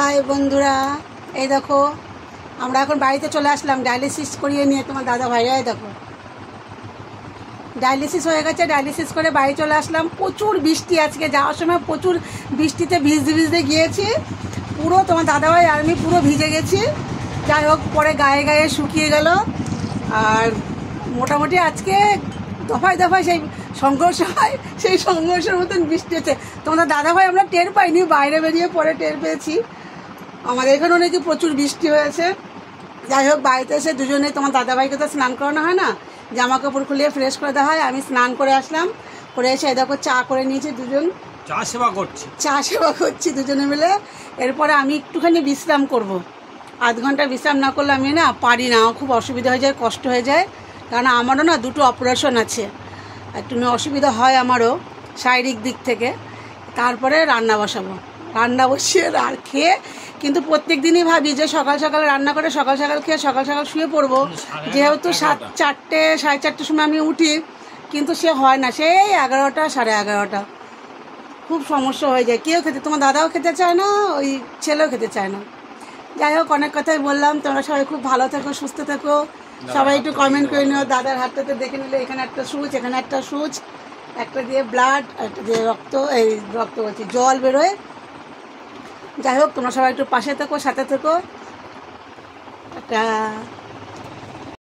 High বন্ধুরা, এই দেখো আমরা এখন বাড়িতে চলে আসলাম ডায়ালিসিস করিয়ে নিয়ে। তোমার দাদা ভাইরাই দেখো ডায়ালিসিস হয়ে গেছে, ডায়ালিসিস করে বাড়ি চলে আসলাম। প্রচুর বৃষ্টি, আজকে যাওয়ার সময় প্রচুর বৃষ্টিতে ভিজতে ভিজতে গিয়েছি পুরো। তোমার দাদাভাই আর আমি পুরো ভিজে গেছি। যাই হোক, পরে গায়ে গায়ে শুকিয়ে গেল। আর মোটামুটি আজকে দফায় দফায় সেই সংঘর্ষ হয়, সেই সংঘর্ষের মতন বৃষ্টি হচ্ছে। তোমাদের দাদাভাই আমরা টের পাইনি, বাইরে বেরিয়ে পরে টের পেয়েছি। আমাদের এখানেও নাকি প্রচুর বৃষ্টি হয়েছে। যাই হোক, বাড়িতে এসে দুজনে, তোমার দাদাভাইকে তো স্নান করানো হয় না, জামা কাপড় খুলিয়ে ফ্রেশ করে দেওয়া হয়। আমি স্নান করে আসলাম, করে এসে দেখো চা করে নিয়েছি, দুজন চা সেবা করছি দুজনে মিলে। এরপরে আমি একটুখানি বিশ্রাম করব। আধ ঘন্টা বিশ্রাম না করলে আমি না পারি না, খুব অসুবিধা হয়ে যায়, কষ্ট হয়ে যায়। কারণ আমারও না দুটো অপারেশন আছে, একটু অসুবিধা হয় আমারও শারীরিক দিক থেকে। তারপরে রান্না বসাবো, রান্না বসিয়ে আর খেয়ে, কিন্তু প্রত্যেক দিনই ভাবি যে সকাল সকাল রান্না করে সকাল সকাল খেয়ে সকাল সকাল শুয়ে পড়বো, যেহেতু 4টে সাড়ে 4টের সময় আমি উঠি, কিন্তু সে হয় না, সেই 11টা সাড়ে 11টা। খুব সমস্যা হয়ে যায়। কেউ খেতে, তোমার দাদাও খেতে চায় না, ওই ছেলেও খেতে চায় না। যাই হোক, অনেক কথাই বললাম। তোমরা সবাই খুব ভালো থেকো, সুস্থ থেকো। সবাই একটু কমেন্ট করে নিও। দাদার হাতটাতে দেখে নিলে, এখানে একটা সুচ, এখানে একটা সুচ, একটা দিয়ে ব্লাড, একটা দিয়ে রক্ত, এই রক্ত বলছি জল বেরোয়। যাই হোক, তোমরা সবাই একটু পাশে থেকো, সাথে থেকো। একটা